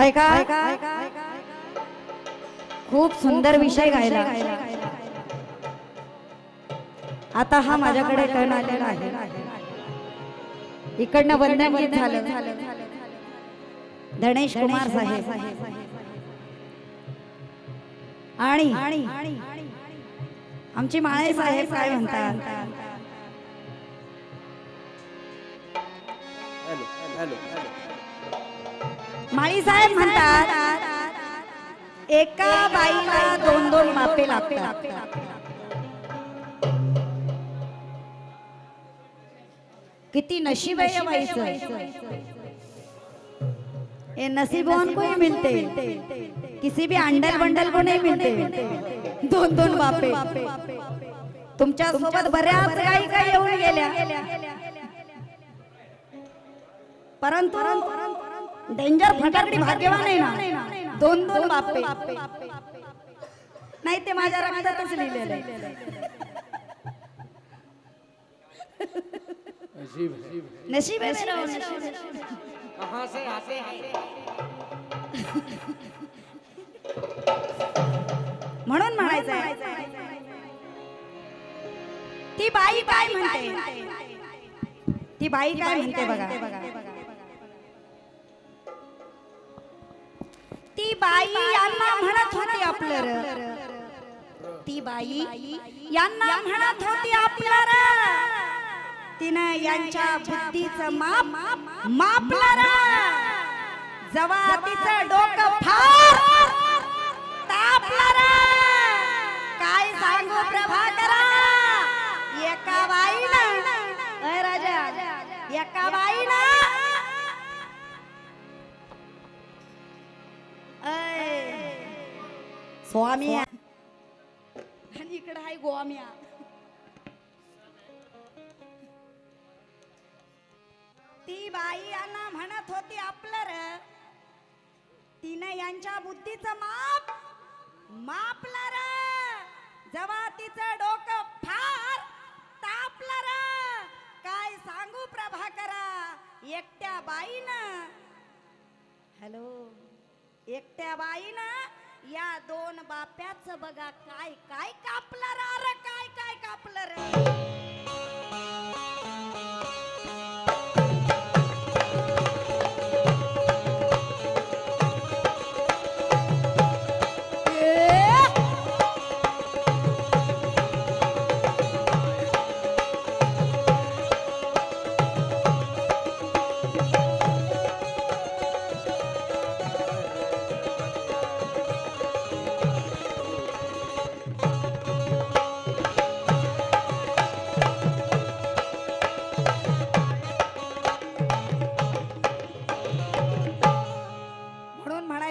ऐका खूप सुंदर विषय गायला। आता हा माझ्याकडे टर्न आलेला आहे। इकडनं वंदन गीत झालं गणेश कुमार साहेब आणि आमची माळे साहेब काय म्हणतात? माळी साहेब म्हणतात एका बाईला दोन दोन मापे लागतात। किती नशीब है बाईचं, ये नसीबों को ही मिलते, किसी भी अंडल बंडल को नहीं मिलते दोन दोन बापे। तुमच्या सोबत बऱ्याच काही काही येऊन गेल्या, परंतु डेंजर फटाकडी भाग्यवान आहे ना, दोन दोन बापे नाही ते माझ्या रक्तातच लिहिलेलं आहे। नसीब है मेरा, कहां से आते हैं म्हणून म्हणायचं आहे ती बाई काय म्हणते, ती बाई काय म्हणते बघा। ती बाई यांना म्हणत होती आपलं र, ती बाई यांना म्हणत होती आपलं र, तिनं यांच्या बुद्धीचं माप मापलं र। जेव्हा तिचं डोकं फार तापलं र, काय सांगू प्रभाकरा, एका बाईनं अय राजा, एका बाईनं स्वामी आणि इकडे आहे गोवाम्या। ती बाई यांना म्हणत होती आपलं र, तिने यांच्या बुद्धीचं माप मापलं र। जेव्हा तिचं डोकं फार तापलं र, काय सांगू प्रभाकरा, एकट्या बाईनं, हॅलो, एकट्या बाईनं या दोन बाप्याचं बघा काय काय कापलं र, काय काय कापलं र।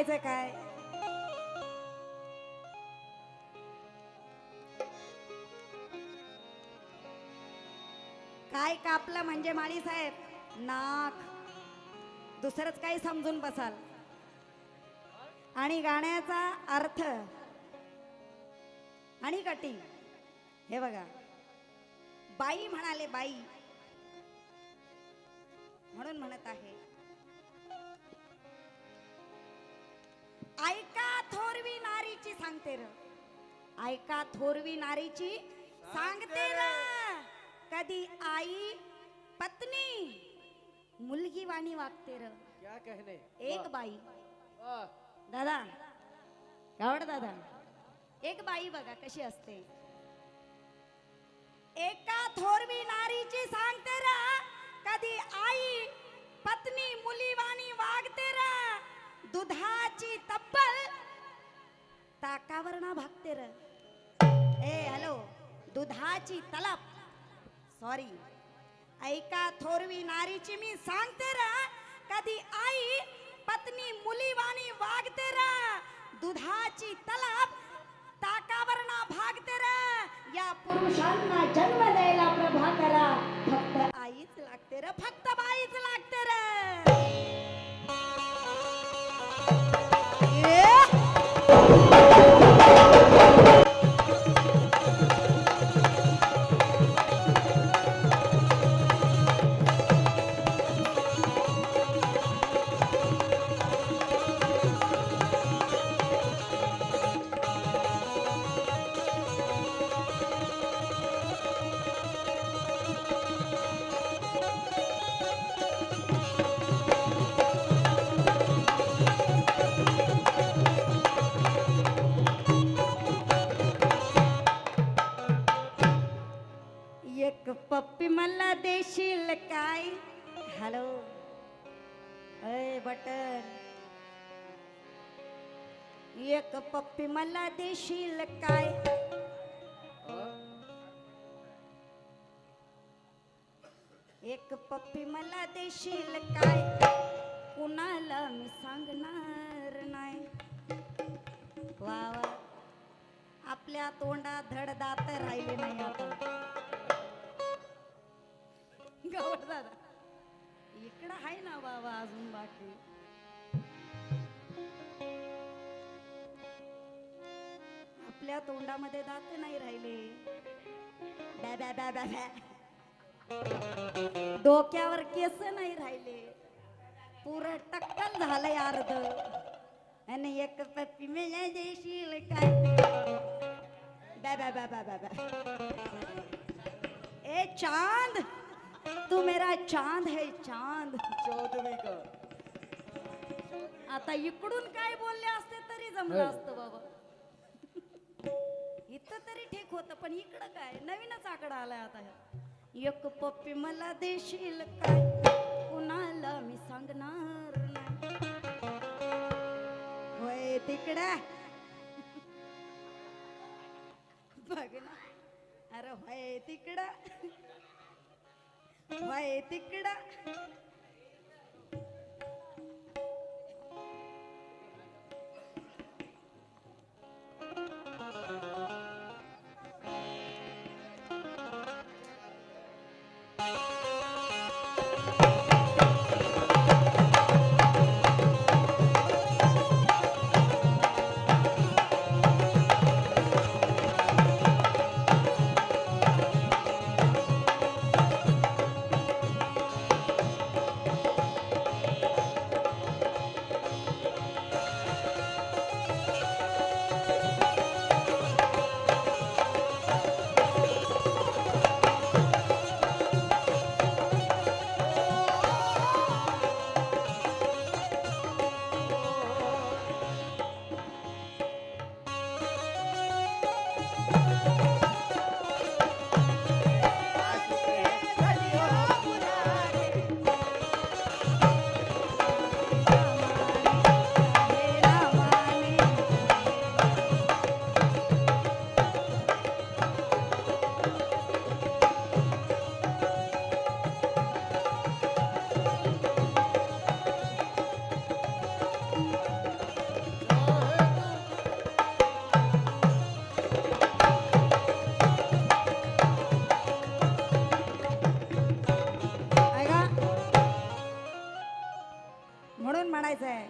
काय काय कापलं म्हणजे माळी साहेब नाक, दुसरंच काही समजून बसाल। आणि गाण्याचा अर्थ आणि कटिंग हे बघा, बाई म्हणाले बाई म्हणून म्हणत आहे, ऐका थोरवी नारीची सांगते र, ऐका थोरवी नारीची सांगते र, कधी आई पत्नी मुलगी वाणी वागते र। क्या कहने, एक बाई दादा गावड दादा, एक बाई बघा कशी असते, एका थोरवी नारीची सांगते र, कधी आई पत्नी मुली वाणी वागते र, दुधाची तब्बल ताकावर ना भागते र। ए हॅलो, दुधाची तलब, सॉरी, ऐका थोरवी नारीची मी सांगते र, कधी आई पत्नी मुली वाणी वागते र, दुधाची तलब ताकावर ना भागते र। या पुरुषांना जन्म द्यायला प्रभाकरा फक्त आईच लागते र, फक्त बाईच लागते र। पप्पी मला देशील काय? हॅलो अय बटन, एक पप्पी मला देशील काय? एक पप्पी मला देशील काय? कुणाला मी सांगणार नाही. वा वा, आपल्या तोंडात धड दात राहिले नाही आता. गवत दादा इकडं आहे ना बाबा अजून बाकी. आपल्या तोंडामध्ये दात नाही राहिले. बॅ बॅ बॅ बॅ बॅ. डोक्यावर केस नाही राहिले. पुरं टक्कल झालंय अर्ध. आणि एक पप्पी मला देशील काय? बॅ बॅ बॅ बॅ बॅ बॅ. ए चांद, तू मेरा चांद है चांद. चौधरी का आता इकडून काय बोलले असते तरी जमलं असतं बाबा. इथं तरी ठीक होतं, पण इकडं काय नवीनच आकडा आलाय आता. एक पप्पी मला देशील काय? कुणाला मी सांगणार नाही. होय तिकडं बघ ना. अरे होय तिकडं, होय तिकडं. म्हणून म्हणायचंय,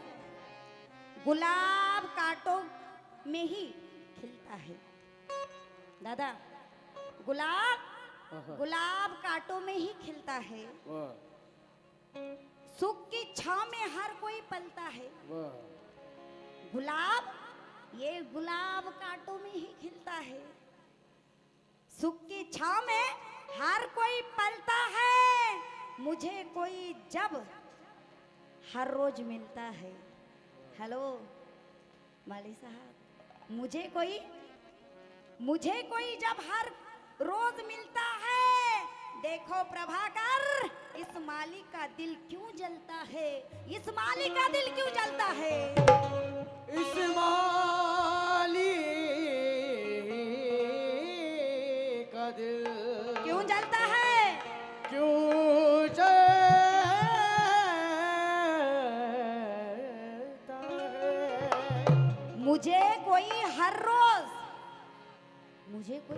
गुलाब कांटों में ही खिलता है. दादा, गुलाब कांटों में ही खिलता है. सुख की छांव में हर कोई पलता है. गुलाब, ये गुलाब कांटों में ही खिलता है. सुख की छांव में हर कोई पलता है. मुझे कोई जब हर रोज मिलता है. हेलो माली साहब, मुझे कोई जब हर रोज मिलता है. देखो प्रभाकर, इस माली का दिल क्यों जलता है? इस माली का दिल क्यों जलता है? इस माली का दिल क्यों जलता है? क्यों जलता है? मुझे कोई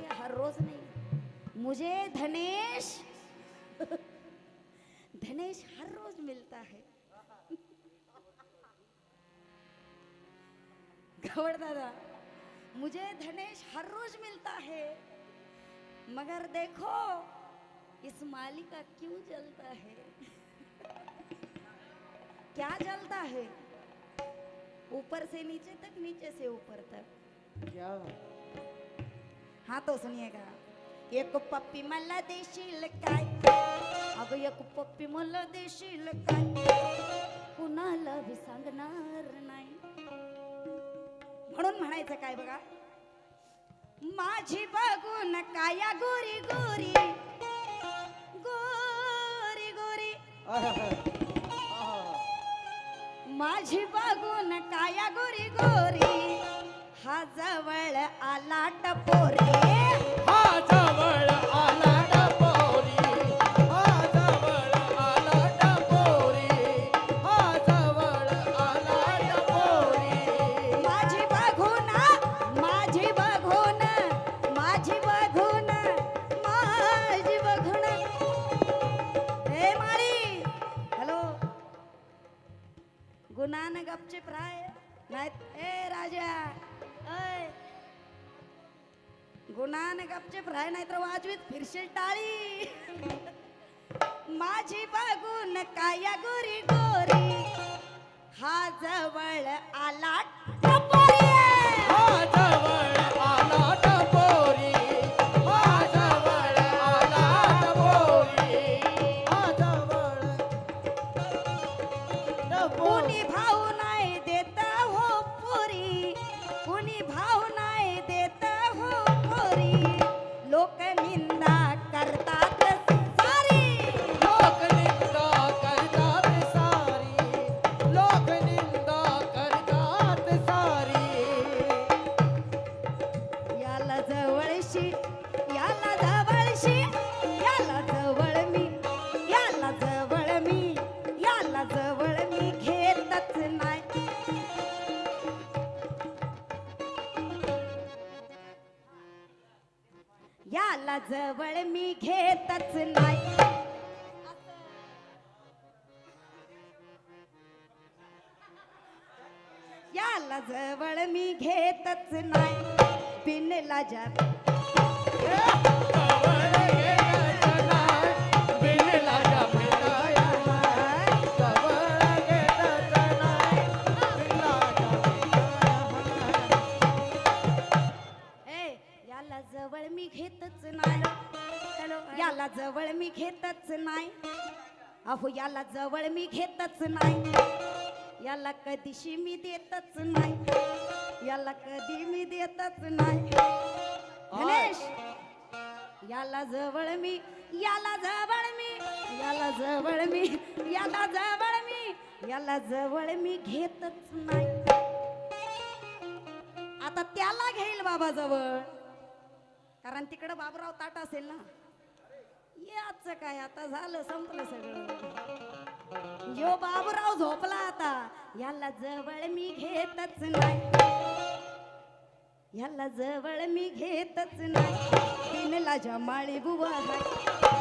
हर रोज नहीं, मुझे धनेश हर रोज मिलता है. गौड़ दादा, मुझे धनेश हर रोज मिलता है. मगर देखो इस माली का क्यों जलता है? क्या जलता है? ऊपर से नीचे तक, नीचे से ऊपर तक. क्या? हाँ तो सुनिएगा. एक पप्पी मला देशील काय? अगं एक पप्पी मला देशील काय? कुणाला भी सांगणार नाही. म्हणून म्हणायचं काय बघा, माझी बघून काया गोरी गोरी माझी बघून काया गोरी गोरी हा जवळ आला टपोरी हा जवळ आला टपोरी हा जवळ आला टपोरी हा जवळ आला टपोरी माझी बघून माझी बघून माझी बघून माझी बघून हे माळी हॅलो गुणान गपचिप राय नाही ए राजा ऐ गुणान गपचिप राय नाही तर वाजवीत फिरशील टाळी माझी बघून काया गोरी गोरी हा जवळ आला टपोरी हा जवळ आला टपोरी हा जवळ आला टपोरी हा जवळ कुणी भाऊ नाही देत हो पुरी कुणी भाऊ नाही देत हो पुरी लोक निंदा करतात सारी लोक निंदा करतात सारी लोक निंदा करतात सारी याला जवळशी याला जवळशी याला जवळ मी याला जवळ मी याला जवळ मी घेतच नाही याला जवळ मी घेतच नाही याला जवळ मी घेतच नाही बिन लाजा जवळ घेतच नाही बिन लाजा भेटाया नाही जवळ घेतच नाही बिन लाजा भेटाया ए याला जवळ मी घेतच नाही हॅलो याला जवळ मी घेतच नाही अहो याला जवळ मी घेतच नाही याला कधीशी मी देतच नाही याला कधी मी देतच नाही गणेश याला जवळ मी याला जवळ मी याला जवळ मी याला जवळ मी याला जवळ मी घेतच नाही आता त्याला घेईल बाबा जवळ कारण तिकडं बाबूराव ताट असेल ना याच काय आता झालं संपलं सगळं यो बाबूराव झोपला आता याला जवळ मी घेतच नाही याला जवळ मी घेतच नाही बिन लाजा माळी बुवा हाय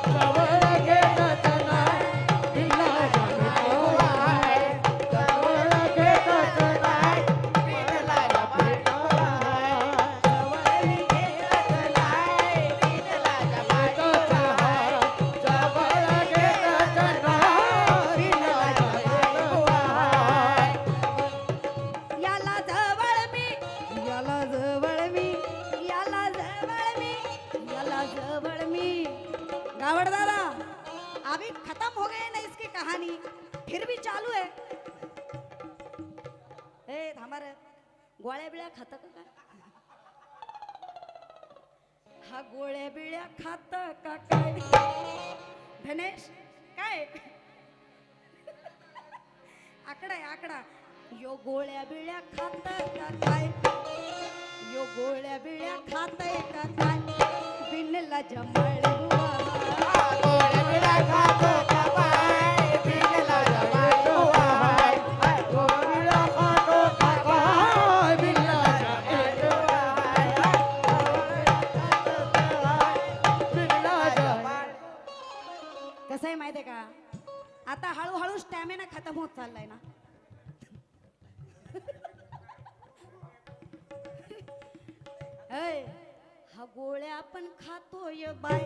जवळ घेतच नाही बिन लाजा भेटाया जवळ घेतच नाही बिन लाजा भेटाया जवळ मी घेतच नाही बिन लाजा माळी बुवा हाय जवळ घेतच नाही बिन लाजा भेटाया याला जवळ मी याला जवळ मी याला जवळ मी याला जवळ मी गावड़ दादा अभी खत्म हो गए ना इसकी कहानी फिर भी चालू है ए थांबा रे गोळ्या बिळ्या खात का काय हा गोळ्या बिळ्या खात का काय धनेश काय आकडा आहे आकडा यो गोळ्या बिळ्या खात का काय यो गोळ्या बिळ्या खातय का काय बिनला जमाळ बुवा गोळ्या बिळ्या खातो का बाय बिन लाजा भेटाया गोळ्या खातो का बाय बिन लाजा भेटाया बिन लाजा कसं आहे माहितीये का आता हळूहळू स्टॅमिना खतम होत चाललाय ना ऐ, हा गोळ्या आपण खातोय बाय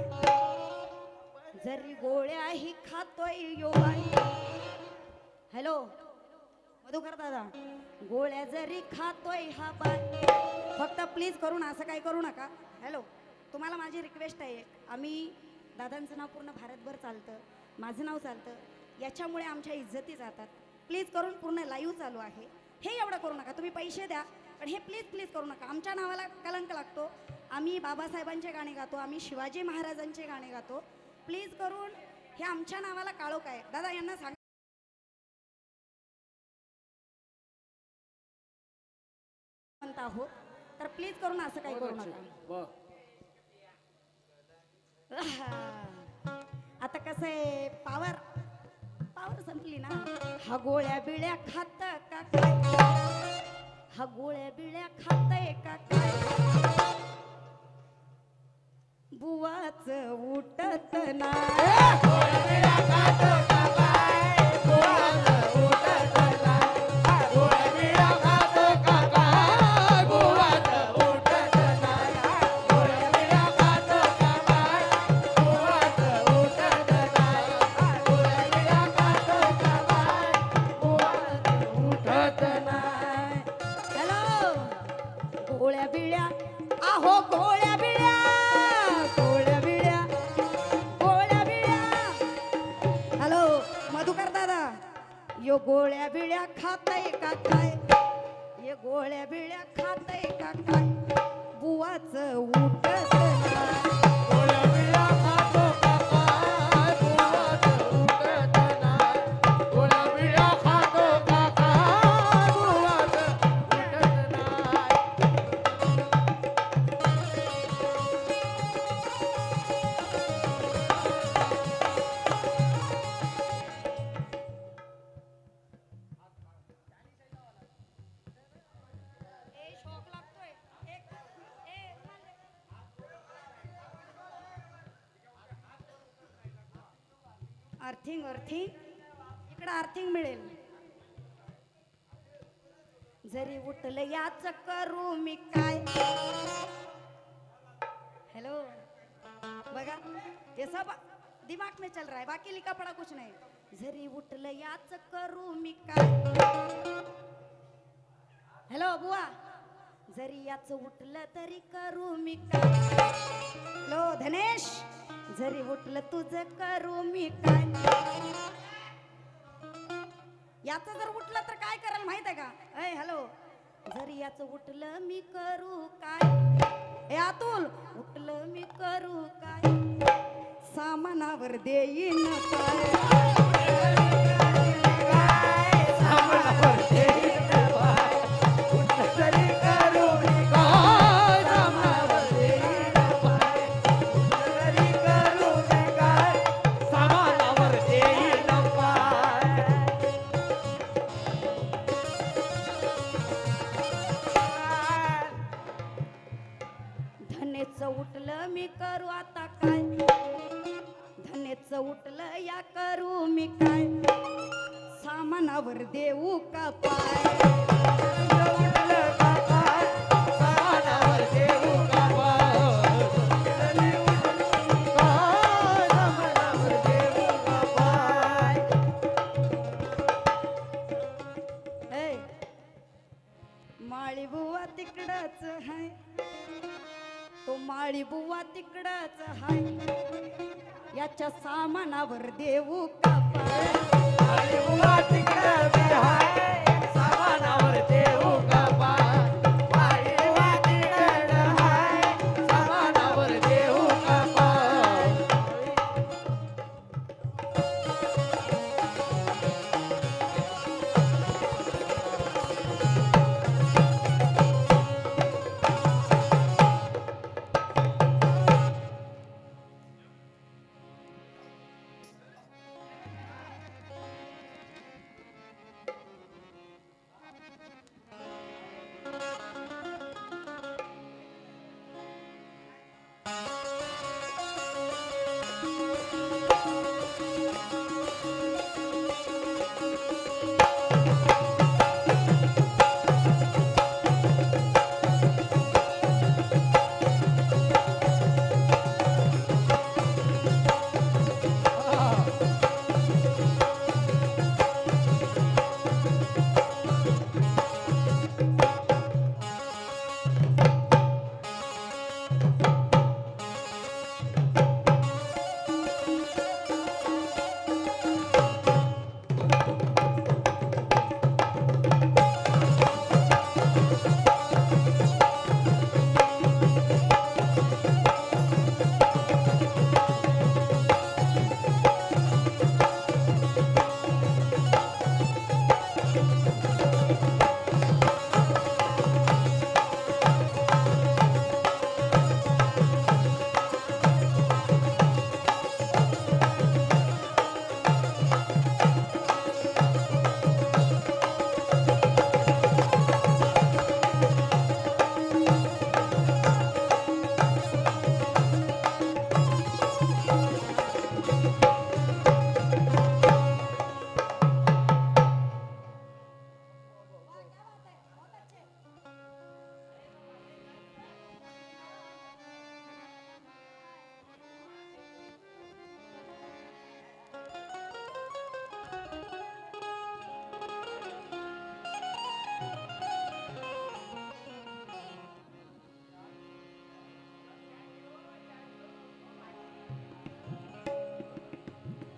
जरी गोळ्याही खातोय यो बाय हॅलो मधुकर दादा गोळ्या जरी खातोय हा बाय फक्त प्लीज करू ना असं काही करू नका हॅलो तुम्हाला माझी रिक्वेस्ट आहे आम्ही दादांचं नाव पूर्ण भारतभर चालतं माझं नाव चालतं याच्यामुळे आमच्या इज्जती जातात प्लीज करून पूर्ण लाईव्ह चालू आहे हे एवढं करू नका तुम्ही पैसे द्या पण हे प्लीज प्लीज करू नका आमच्या नावाला कलंक लागतो आम्ही बाबासाहेबांचे गाणे गातो आम्ही शिवाजी महाराजांचे गाणे गातो प्लीज करून हे आमच्या नावाला काळोख आहे. दादा यांना सांग म्हणत आहोत तर प्लीज करून असं काही करू नका. आता कसं आहे पावर पावर संपली ना. हा गोळ्या बिळ्या खात का काय, हा गोळ्या बिळ्या खातय का काय, बुवाच उठत नाही. हॅलो गोळ्या बिळ्या आहो गोळ्या बिळ्या गोळ्या बिळ्या गोळ्या बिळ्या. हॅलो मधुकर दादा यो गोळ्या बिळ्या खातय का काय, ये गोळ्या बिळ्या खातय का काय, बुवाच उठत नाही. अर्थिंग अर्थिंग इकडं अर्थिंग मिळेल. जरी उठलं याच करू मी काय. हेलो बघा ये सब दिमाग में चल रहा है, बाकी लिखा पड़ा कुछ नहीं. जरी उठलं याच करू मी काय. हेलो बुवा जरी याच उठलं तरी करू मी काय. लो धनेश जरी उठलं तुझं करू मी काय. याचं जर उठलं तर काय कराल माहित आहे का. ऐ हॅलो जरी याचं उठलं मी करू काय. ए अतुल उठलं मी करू काय, सामानावर देईन काय. धनेचं उठलं मी करू आता काय, धनेचं उठलं या करू मी काय, सामानावर देऊ का पाय. माळी बुवा तिकडच हाय, तो माळी बुवा तिकडच हाय, याच्या सामानावर देऊ का पाय. माळी बुवा तिकडच हाय, सामानावर देऊ का पाय. माळी बुवा तिकडच हाय, सामानावर देऊ का पाय.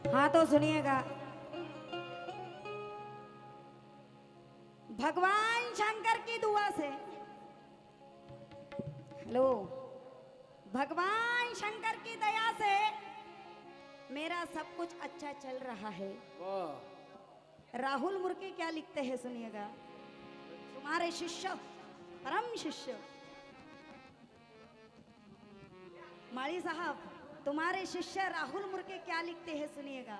हाँ तो सुनिएगा। भगवान शंकर की दुआ से, हेलो, भगवान शंकर की दया से मेरा सब कुछ अच्छा चल रहा है। वाह राहुल मुर्के क्या लिखते हैं सुनिएगा। तुम्हारे शिष्य, परम शिष्य माली साहब, तुम्हारे शिष्य राहुल मुर्के क्या लिखते हैं सुनिएगा।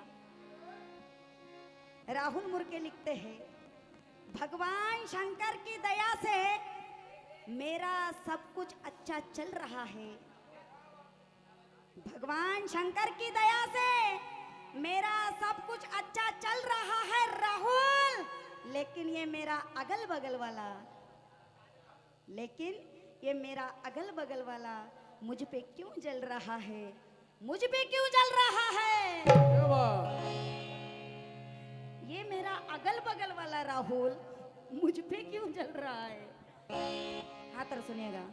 राहुल मुर्के लिखते हैं, भगवान शंकर की दया से मेरा सब कुछ अच्छा चल रहा है। भगवान शंकर की दया से मेरा सब कुछ अच्छा चल रहा है राहुल, लेकिन ये मेरा अगल बगल वाला, लेकिन ये मेरा अगल बगल वाला मुझ पे क्यों जल रहा है, मुझ पे क्यों जल रहा है। क्या बात। ये मेरा अगल बगल वाला राहुल मुझ पे क्यों जल रहा है। हाँ तर सुनिएगा।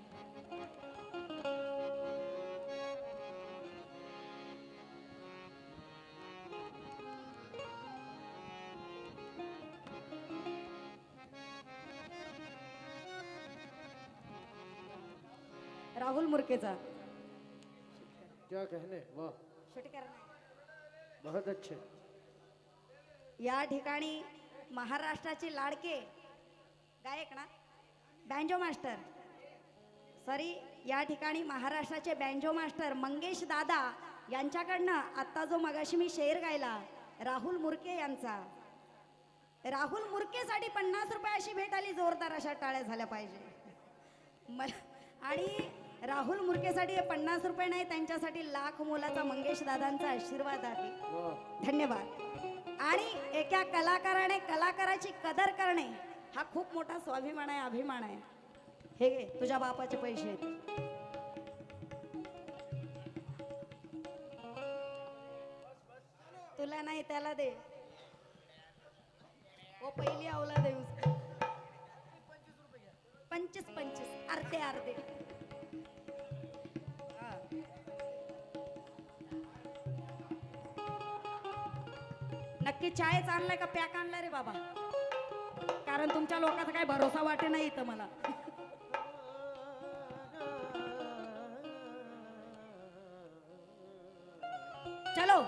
राहुल मुर्केचा क्या कहने, वाह शूट करणार। बहुत अच्छे। या ठिकाणी महाराष्ट्राचे लाडके गायक ना, बँजो मास्टर, सॉरी, या ठिकाणी महाराष्ट्राचे बँजो मास्टर मंगेश दादा यांच्याकडनं आता जो मगाशी मी शेर गायला राहुल मुर्के यांचा, राहुल मुर्केसाठी 50 रुपये अशी भेट आली, जोरदार अशा टाळ्या झाल्या पाहिजे मला। आणि राहुल मुर्केसाठी 50 रुपये नाही, त्यांच्यासाठी लाख मोलाचा मंगेश दादांचा आशीर्वाद आहे। वाह धन्यवाद। आणि एका कलाकाराने कलाकाराची कदर करणे हा खूप मोठा स्वाभिमान आहे, अभिमान आहे। हे घे, तुझ्या बापाचे पैसे आहेत। तुला नाही त्याला दे, वो पहिली औलाद आहे उसकी। 25 अर्धे अर्धे। हा। नक्की चायच आणलाय का पॅक आणलाय रे बाबा, कारण तुमच्या लोकांचा काही भरोसा वाटे नाही इथं मला। चलो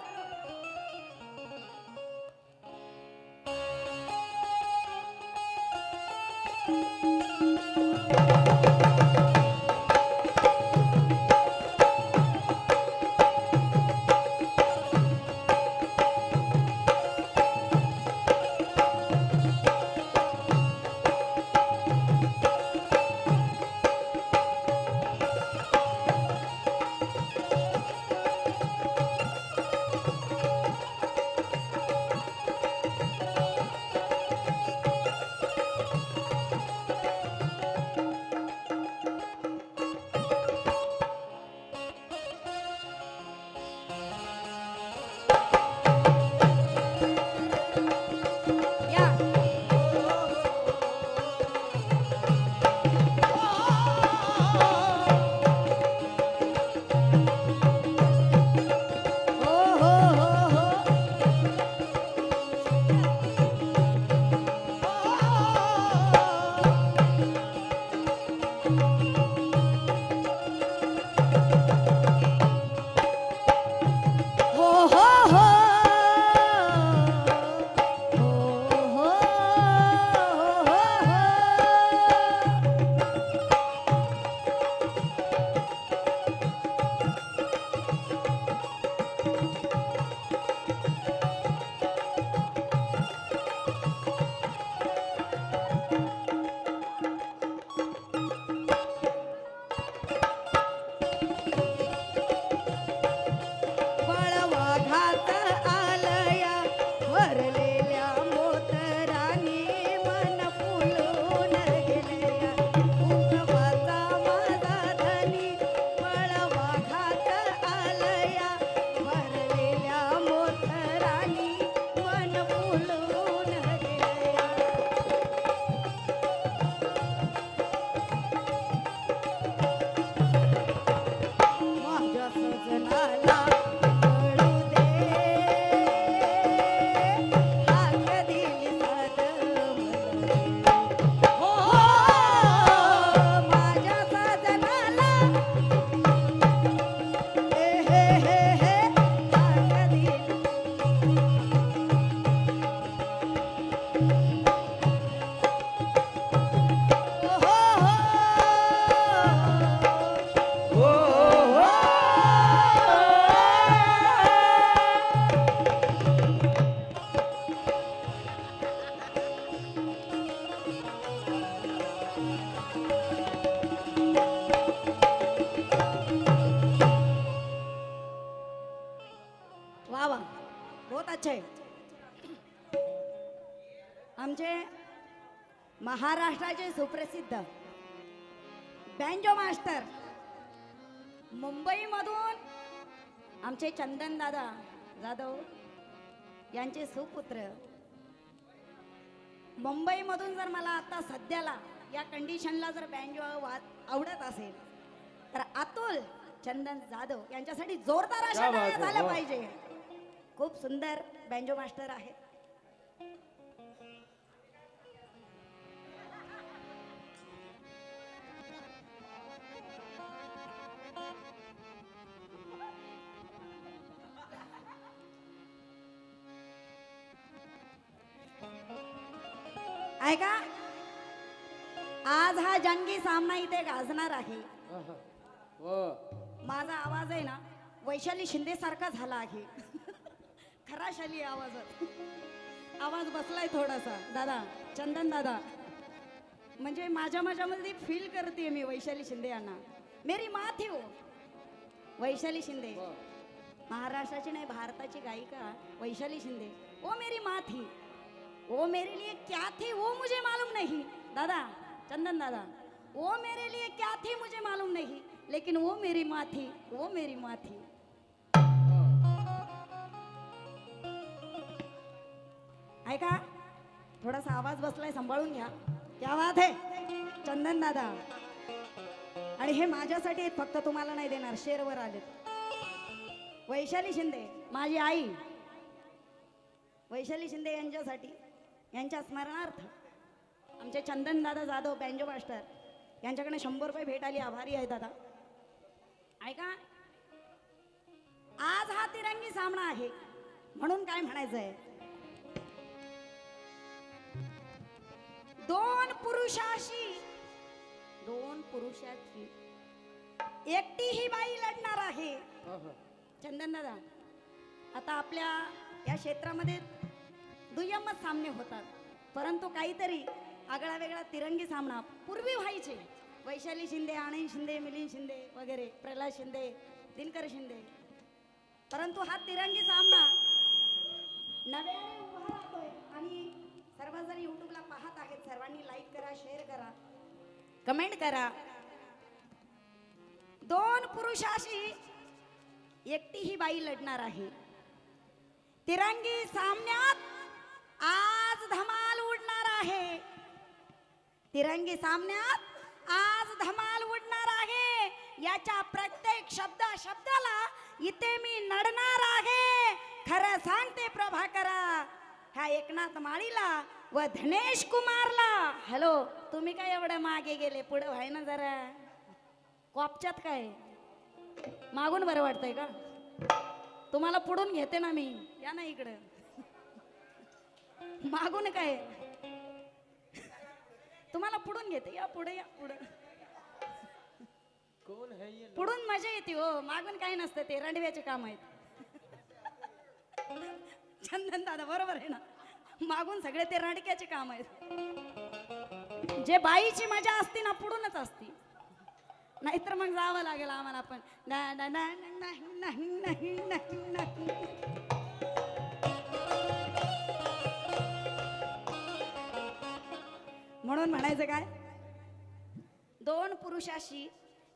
बहुत अच्छे. आमचे महाराष्ट्राचे सुप्रसिद्ध बँजो मास्टर मुंबईमधून आमचे चंदन दादा जाधव यांचे सुपुत्र. मुंबईमधून जर मला आता सध्याला या कंडिशनला जर बँजो आवडत असेल तर अतुल चंदन जाधव यांच्यासाठी जोरदार अशा क्या बात टाळ्या है, झाल्या वाह. पाहिजे. खूप सुंदर बँजो मास्टर आहेत. ऐका, आज हा जंगी सामना इथे गाजणार आहे. आहा. वाह. माझा आवाज आहे ना वैशाली शिंदे सारखा झाला आहे. खराशाली आवाजात आवाज बसलाय थोडासा. दादा चंदन दादा, म्हणजे माझ्यामध्ये फील करते मी वैशाली शिंदे यांना. मेरी माँ थी हो वैशाली शिंदे. वाह. महाराष्ट्राची नाही भारताची गायिका वैशाली शिंदे. वो मेरी माँ थी, वो मेरे लिए क्या थी वो मुझे मालूम नहीं. दादा चंदन दादा, वो मेरे लिए क्या थी मुझे मालूम नहीं, लेकिन वो मेरी माँ थी, वो मेरी माँ थी. ऐका, थोडासा आवाज बसलाय, सांभाळून घ्या. क्या बात आहे चंदन दादा. आणि हे माझ्यासाठी आहेत, फक्त तुम्हाला नाही देणार. शेरवर आलेत. वैशाली शिंदे माझी आई, वैशाली शिंदे यांच्यासाठी, यांच्या स्मरणार्थ आमचे चंदन दादा जाधव बँजो मास्टर यांच्याकडे 100 रुपये भेट आली. आभारी आहे दादा. ऐका, आज हा तिरंगी सामना आहे म्हणून काय म्हणायचंय, दोन पुरुषाची एकटी ही बाई लढणार आहे. आहा. चंदन दादा, आता आपल्या या क्षेत्रामध्ये दुय्यमच सामने होतात, परंतु काहीतरी आगळा वेगळा तिरंगी सामना पूर्वी व्हायचे. वैशाली शिंदे, आनंद शिंदे, मिलिंद शिंदे वगैरे, प्रल्हाद शिंदे, दिनकर शिंदे. परंतु हा तिरंगी सामना नव्याने उभा राहतोय आणि सर्वजण युट्यूबला पाहत आहेत. सर्वांनी लाईक करा, शेअर करा, कमेंट करा. दोन पुरुषाशी एकटी ही बाई लढणार आहे. तिरंगी सामन्यात आज धमाल उडणार आहे. तिरंगी सामन्यात आज धमाल उडणार आहे. याच्या प्रत्येक शब्दाला इथे मी नडणार आहे. खरं सांगते प्रभाकरा, ह्या एकनाथ माळीला व धनेश कुमारला. हॅलो, तुम्ही काय एवढं मागे गेले? पुढे व्हाय ना जरा. कॉपच्यात काय मागून बरं वाटतंय का? तुम्हाला पुढून घेते ना मी. या ना इकडं. मागून काय तुम्हाला पुढून घेते. या पुढे, या पुढे. कोण है ये? पुढून मजा येते हो, मागून काही नसतं. ते रंडव्याचे काम आहेत. चंदन दादा बरोबर आहे ना. मागून सगळे ते रंडक्याचे काम आहेत. जे बाईची मजा असते ना पुढूनच असते. नाहीतर मग जावं लागेल आम्हाला पण. म्हणून म्हणायचं काय, दोन पुरुषाशी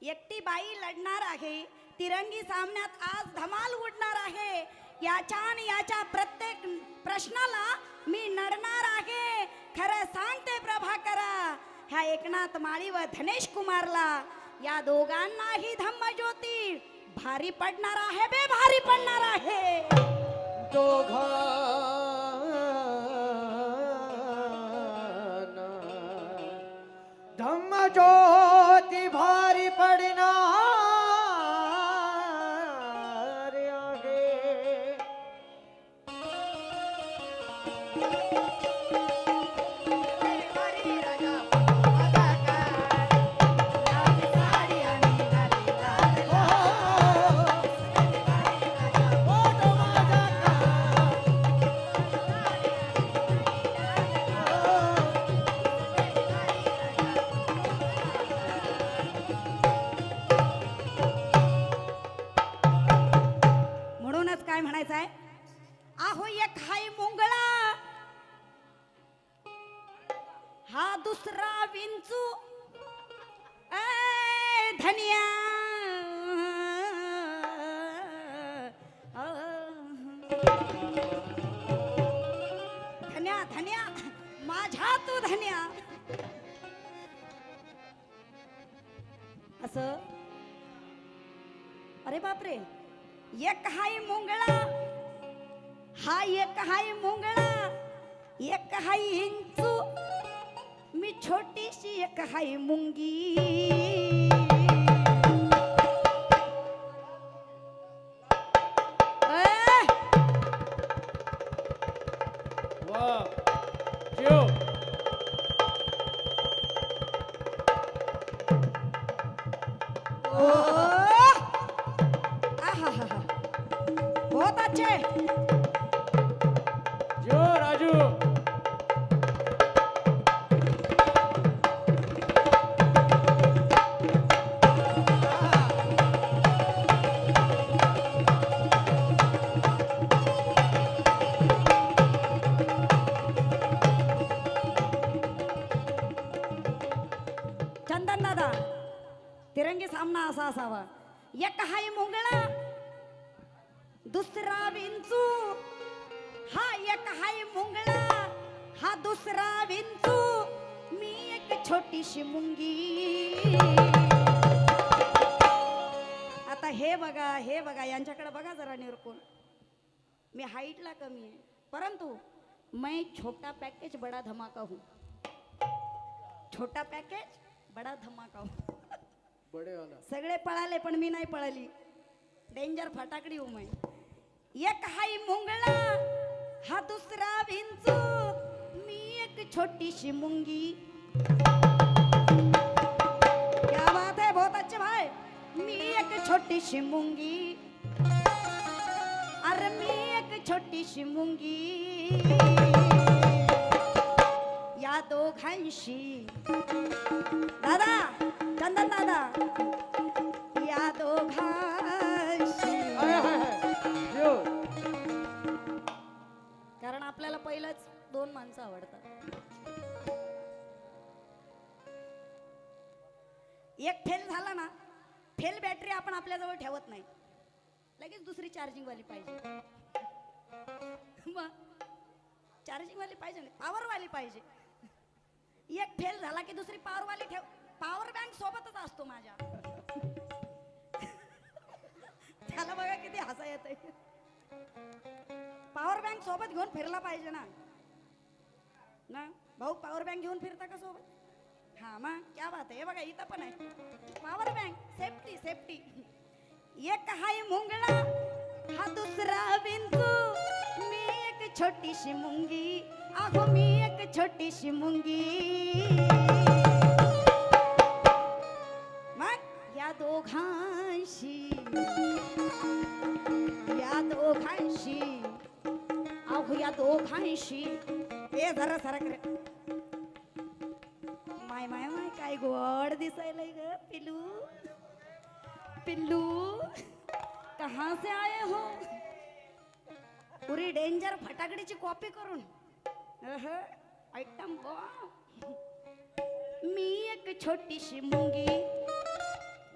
एकटी बाई लढणार आहे. तिरंगी सामन्यात आज धमाल उडणार आहे. याच्या प्रत्येक प्रश्नाला मी नडणार आहे. खरं सांगते प्रभाकरा, ह्या एकनाथ माळी व धनेश कुमारला, या दोघांनाही धम्मज्योती भारी पडणार आहे, बेभारी पडणार आहे. दोघांना धम्मज्योती भारी पडणार आहे. आहो एक हाय मुंगळा हा दुसरा विंचू ए धनिया धन्या धन्या माझ्या तू धन्या असं अरे बापरे एक हाय मुंगळा हा एक हाय मुंगळा एक हाय इंचू मी छोटीशी एक हाय मुंगी वाह जिओ बहुत अच्छे जिओ राजू चंदन दादा तिरंगी सामना असा असावा एक हाय मुंगळा दुसरा विंचू हा एक हाय मुंगळा हा दुसरा विंचू मी एक छोटीशी मुंगी आता हे बघा यांच्याकडे बघा जरा निरकून मी हाईटला कमी आहे परंतु मैं छोटा पैकेज बड़ा धमाका हूँ छोटा पॅकेज बडा धमाका बडे वाला सगळे पळाले पण मी नाही पळाली डेंजर फटाकडी हूं मैं एक हाय मुंगळा हा दुसरा विंचू मी एक छोटीशी मुंगी क्या बात है बहुत अच्छे भाई मी एक छोटीशी मुंगी अरे मी एक छोटीशी मुंगी या दोघांशी दादा चंदन दादा या दोघांशी जिओ कारण आपल्याला पहिलंच दोन माणसं आवडतात एक फेल झाला ना फेल बॅटरी आपण आपल्या जवळ ठेवत नाही लगेच दुसरी चार्जिंग वाली पाहिजे मग चार्जिंग वाली पाहिजे नाही पॉवर वाली पाहिजे एक फेल झाला की दुसरी पॉवर वाली ठेव पॉवर बँक सोबतच असतो माझ्या त्याला बघा किती हसा येत पॉवर बँक सोबत घेऊन फिरला पाहिजे ना भाऊ पॉवर बँक घेऊन फिरता का सोबत हा मग क्या बात आहे बघा इथं पण आहे पॉवर बँक सेफ्टी सेफ्टी एक हाय मुंगळा हा दुसरा विंचू मी एक छोटीशी मुंगी अहो मी एक छोटीशी मुंगी मग या दोघांशी अहो या दोघांशी ए जरा सरक रे माय माय माय काय गोड दिसायलंय ग पिल्लू पिल्लू कहाँ से आए हो पूरी डेंजर फटाकड़ीची कॉपी करून आइटम मी एक छोटीशी मुंगी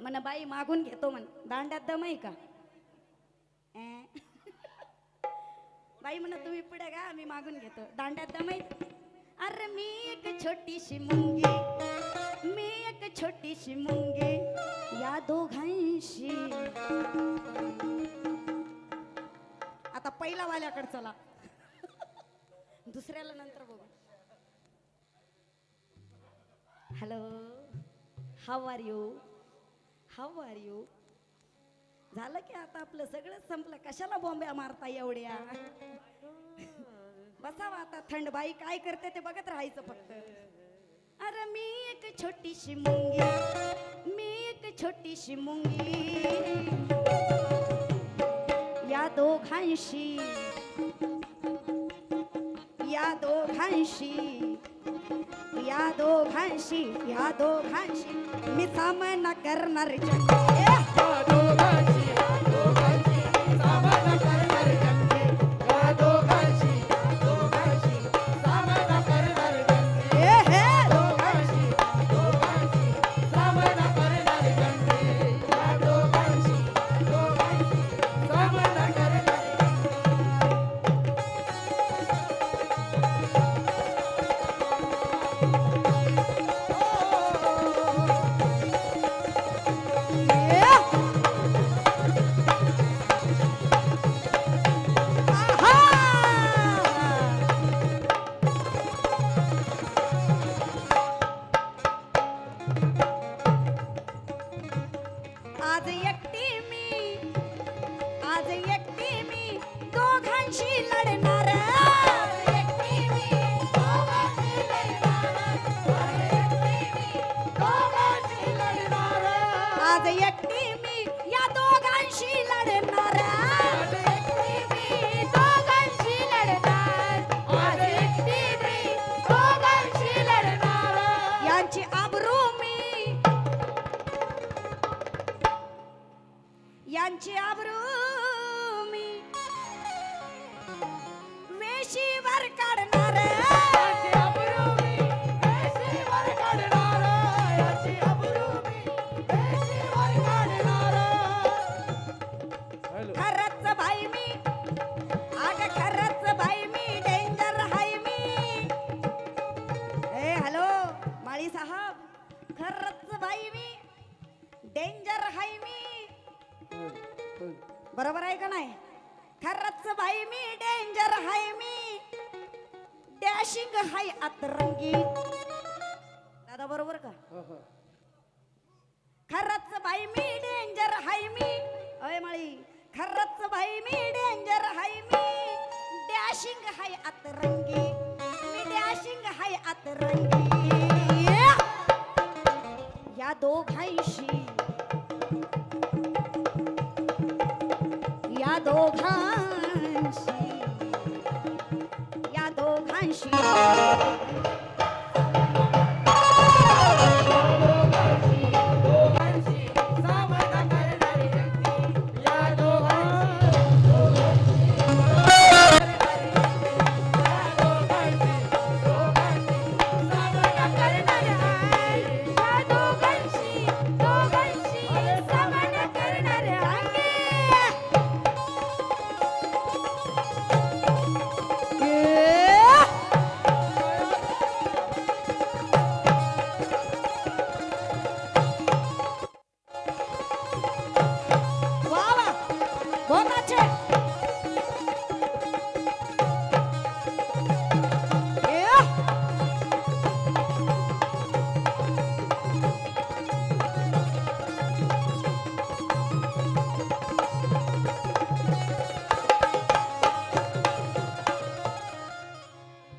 मन बाई मागून घेतो मन दांड्यात दम आहे का बाई म्हण तुम्ही पुढे गा मी मागून घेतो दांड्यात दम आहे अरे मी एक छोटीशी मुंगी मी एक छोटीशी मुंगी या दोघांशी आता पहिला वाल्याकडे चला दुसऱ्याला नंतर बघू हॅलो हाऊ आर यू झालं की आता आपलं सगळं संपलं कशाला बॉम्ब्या मारता एवढ्या बसावा आता थंड बाई काय करते ते बघत राहायचं फक्त अरे मी एक छोटीशी मुंगी मी एक छोटीशी मुंगी या दोघांशी मी सामना करणार या दोघांशी सामना करणार जंगे या वेशीवर काढणार याची अब्रू मी वेशीवर काढणार, याची अब्रू मी वेशीवर काढणार. हॅलो. खरंच बाई मी अग खरंच बाई मी डेंजर हाय मी. ए हॅलो माळी साहब, खरंच बाई मी डेंजर हाय मी. बरोबर आहे का नाही? खरंच बाई मी डेंजर हाय मी, डॅशिंग हाय अतरंगी. दादा बरोबर का? खरंच बाई मी डेंजर हाय मी. अय माळी, खरंच बाई मी डेंजर हाय मी, डॅशिंग हाय अतरंगी, मी डॅशिंग हाय अतरंगी. या दोघांशी या दोघांशी या दोघांशी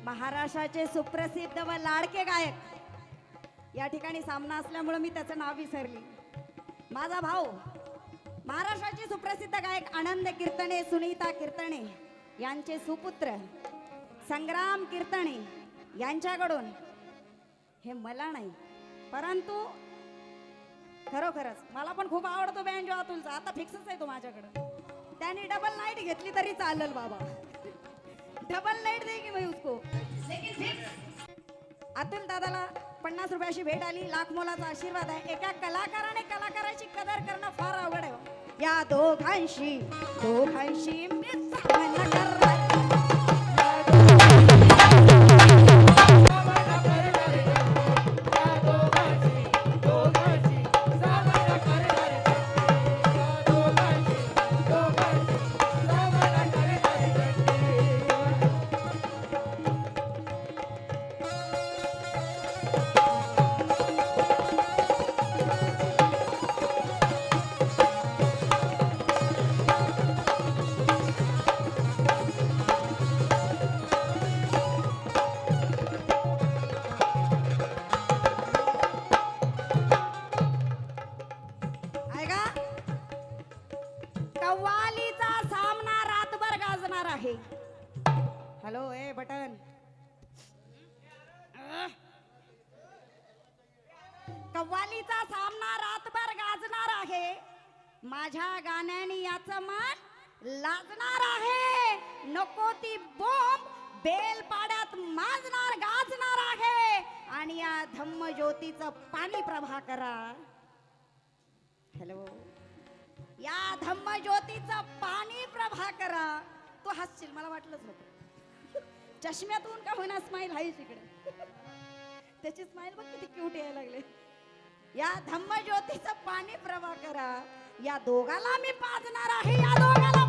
महाराष्ट्राचे सुप्रसिद्ध व लाडके गायक या ठिकाणी सामना असल्यामुळे मी त्याचं नाव विसरली. माझा भाऊ महाराष्ट्राचे सुप्रसिद्ध गायक आनंद कीर्तने, सुनीता कीर्तने यांचे सुपुत्र संग्राम कीर्तने यांच्याकडून हे मला नाही, परंतु खरोखरच मला पण खूप आवडतो बँजो अतुलचा. आता फिक्सच आहे तो माझ्याकडे. त्याने डबल नाईट घेतली तरी चालेल बाबा, डबल नाईट देगी मैं उसको, लेकिन फिक्स. अतुल दादाला 50 रुपयाची भेट आली, लाख मोलाचा आशीर्वाद आहे. एका कलाकाराने कलाकाराची कदर करणं फार अवघड आहे. या दोघांशी दोघांशी मी सामना करणार. कव्वालीचा सामना रातभर गाजणार आहे. हॅलो ए बटन, कव्वालीचा सामना रातभर गाजणार आहे. माझ्या गाण्याने याचं मन लाजणार आहे. नको ती बॉम्ब बेलपाड्यात माजणार गाजणार आहे. आणि या धम्म ज्योतीचं पाणी प्रभा करा. हॅलो, या धम्म ज्योतीचं पाणी प्रभा करा. तू हसशील मला वाटलंच होतं. चष्म्यातून का होईना स्माइल आहे तिकडे. त्याची स्माइल बघ किती क्यूट यायला लागले. या धम्म ज्योतीचं पाणी प्रभा करा. या दोघाला मी पाजणार आहे. या दोघाला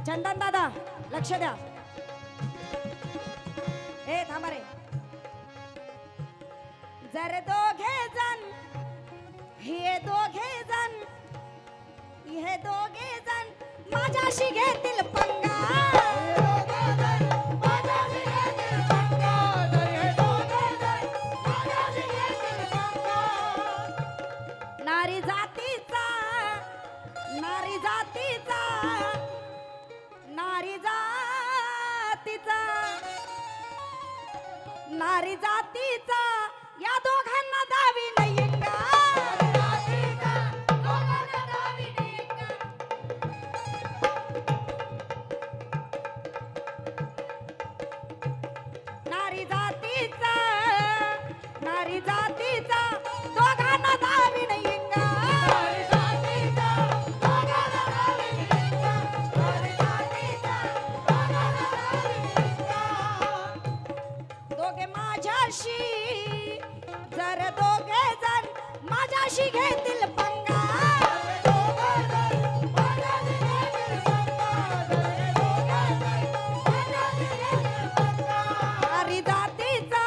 चंदन दादा लक्ष द्या. ए थांबा रे. जर दोघे जण हे दोघे जण हे दोघे जण माझ्याशी घेतील पंगा. नारी जातीचा नारी जातीचा नारी जातीचा नारी जातीचा या दोघांना दावी नाही का. नारी जातीचा नारी जातीचा दोघांना दावी नाही का. दोघे माझ्याशी जर दोघे जण माझ्याशी घेतील पंगा. नारी जातीचा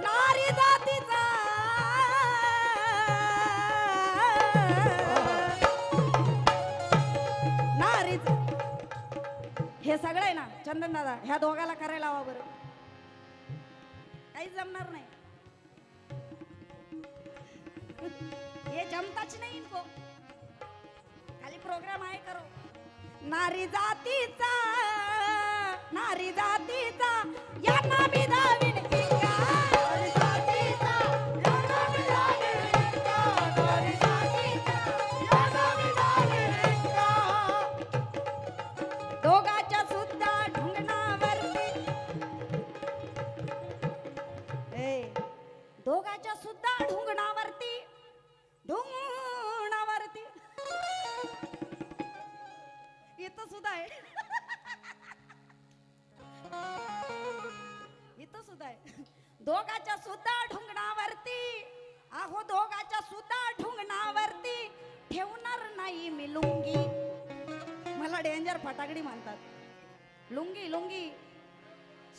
नारी जातीचा नारी हे सगळं आहे ना चंदन दादा ह्या दोघाला करायला हवा बरं. काहीच जमणार नाही. ये जमताच नाही इनको. खाली प्रोग्राम आहे करो. नारी जातीचा यांना मी दावीन इंगा. दोघाच्या सुद्धा ढुंगणावरती दोघाच्या सुद्धा ढुंगणावरती इथं सुद्धा आहे. इथं सुद्धा आहे. दोघाच्या सुद्धा ढुंगणावरती अहो दोघाच्या सुद्धा ढुंगणावरती ठेवणार नाही मी लुंगी. मला डेंजर फटाकडी म्हणतात. लुंगी लुंगी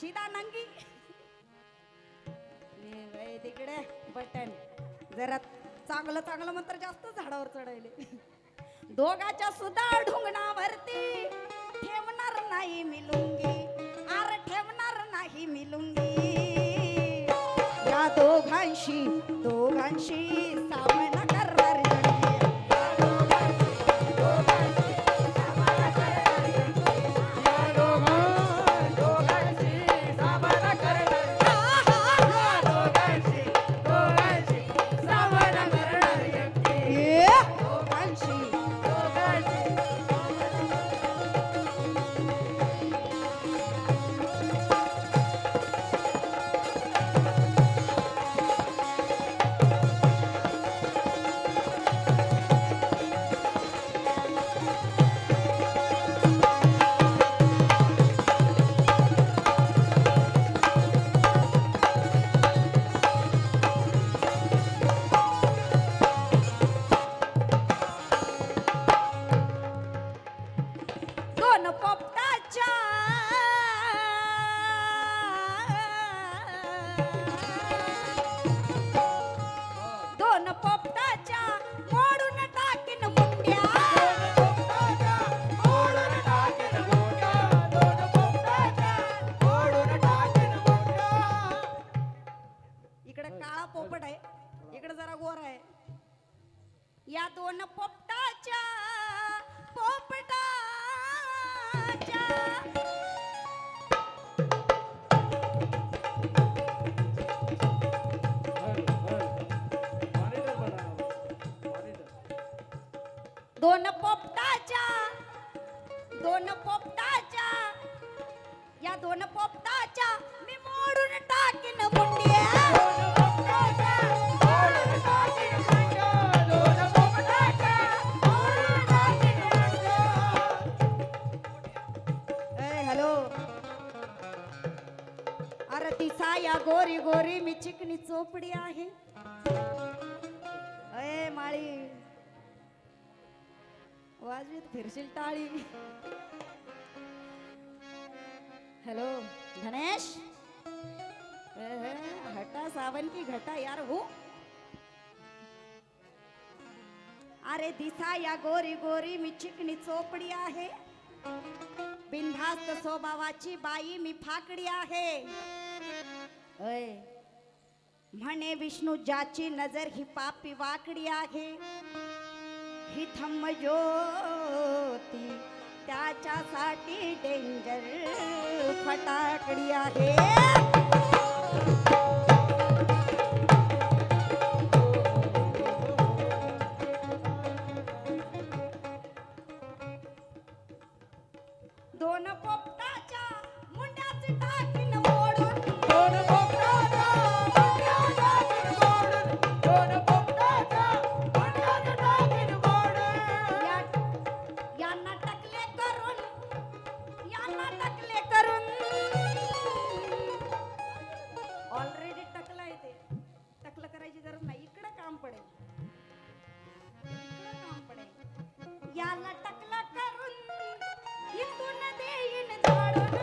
सीधा नंगी. तिकडे बटन जरा चांगलं चांगलं मंत्र जास्त झाडावर चढायले. दोघाच्या सुद्धा ढुंगणावरती ठेवणार नाही मी लुंगी. आर ठेवणार नाही मी लुंगी. या दोघांशी सामना करणार जंगी. या दोन पोपटाच्या या दोन पोपटाच्या मी मोडून टाकीन मुंड्या. या गोरी गोरी मी चिकनी चोपडी आहे. अय माळी वाजवीत फिरशील टाळी. हेलो गणेश, हटा सावन की घटा यार हो. अरे दिसा या गोरी गोरी मी चिकनी चोपडी आहे, बिनधास्त स्वभावाची बाई मी फाकडी आहे. अय म्हणे विष्णू ज्याची नजर ही पापी वाकडी आहे, ही थम्म ज्योती त्याच्यासाठी डेंजर फटाकडी आहे. दोन पोपटाच्या मुंड्याचे टाकीन मोडून, दोन पोपटाच्या मुंड्याचं टाकीन मोडून, दोन पोपटाच्या मुंड्याचं टाकीन मोडून. यांना टकले करून, यांना टकले करून. ऑलरेडी टकला आहे ते, टकलं करायची गरज नाही. इकडं काम पडेल, इकडं काम पडेल. याला टकला करून इथून देईन झाडून,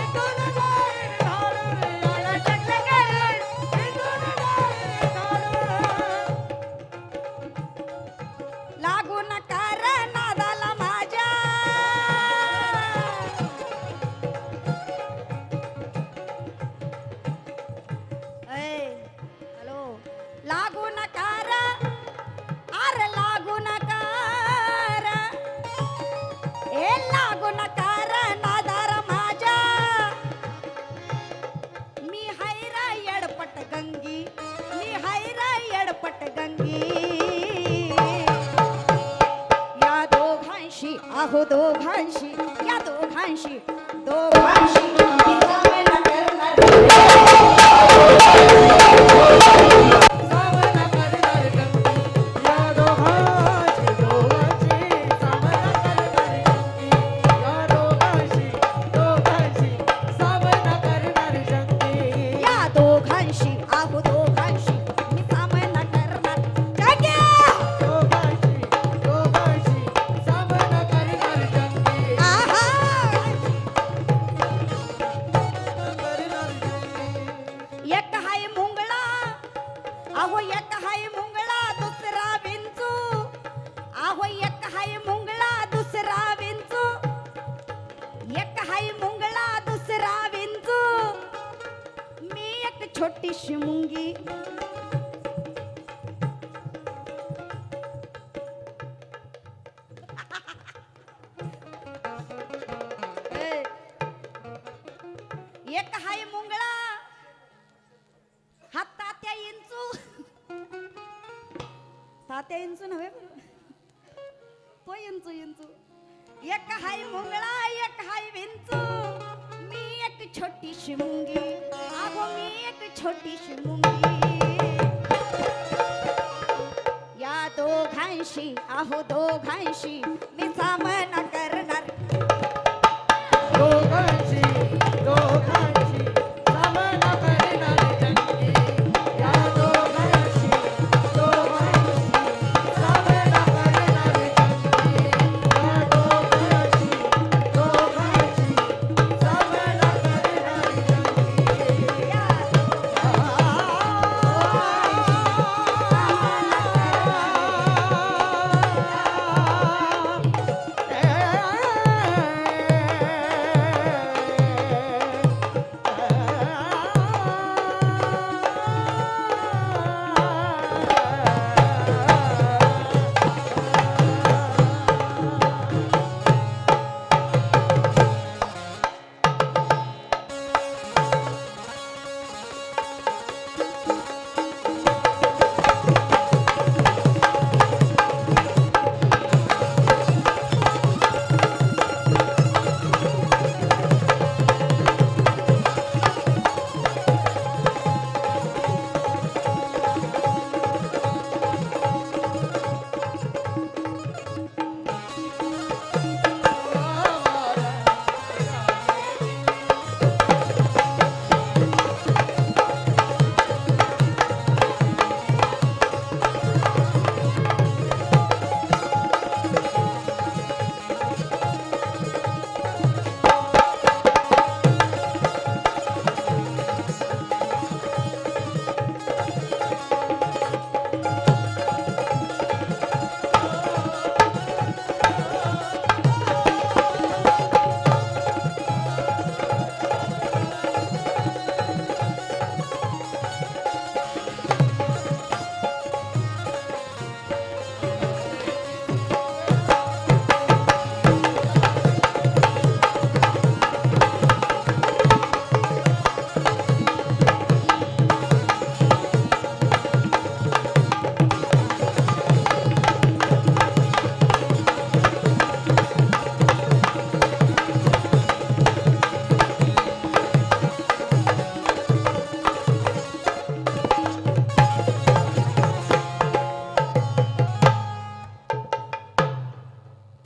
इथून जाईन धाडून, याला टकलं करून, इथून जाईन धाडून. लागू नका रे नादाला माझ्या. हॅलो, लागू नका रे, अरे लागू नका रे, ए लागू नका रे नादार माझ्या. मी हैरा येडपट गंगी, मी हैरा येडपट गंगी. या दोघांशी आहो दोघांशी, या दोघांशी दोघांशी मिळावेला करणार. सामना करणार गंगी, या दोघांची दोघांची सामना करणार गंगी, या दोघांशी दोघांशी सामना करणार गंगी. या दोघांशी आहो दोघांशी मी सामना करणार. जग्या दोघांशी दोघांशी सामना करणार गंगी, आहा. करणार गंगी. एक हाय मुंगळा, अहो एक हाय मुंगळा दुसरा विंचू, अहो एक हाय मुंगळा दुसरा विंचू, एक हाय मुंगळा दुसरा विंचू. मी एक छोटीशी मुंगी. ए, एक हाय मुंगळा हा तात्या इंचू. तात्या इंचू नव्हे बरं. तो इंचू इंचू. एक हाय मुंगळा एक हाय विंचू, मी एक छोटीशी मुंगी, अगो मी एक छोटीशी मुंगी. या दोघांशी आहो दोघांशी मी सामना करणार. दोघांशी दोघांशी सामना करणार गंगी, या दोघांशी दोघांशी सामना करणार गंगी, या दोघांशी दोघांशी सामना करणार गंगी. या आ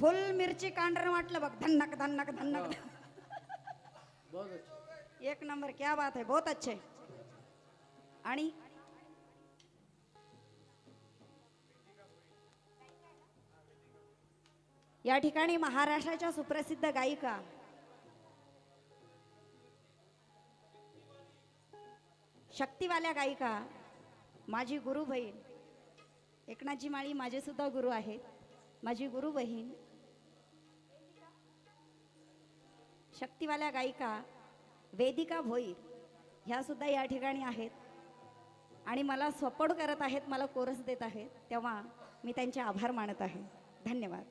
फुल मिरची कांडर वाटलं बघ, धन्नक धन्नक धन्नक. बहुत अच्छा. एक नंबर, क्या बात है, बहुत अच्छे. आणि या ठिकाणी महाराष्ट्राच्या सुप्रसिद्ध गायिका शक्तिवाल्या गायिका माझी गुरु बहीण एकनाथजी माळी माझे सुद्धा गुरु आहेत. माझी गुरु बहीण शक्तिवाल्या गायिका वेदिका भोईर ह्या सुद्धा या ठिकाणी आहेत आणि मला सपोर्ट करत आहेत, मला कोरस देत आहेत, तेव्हा मी त्यांचे आभार मानत आहे. धन्यवाद.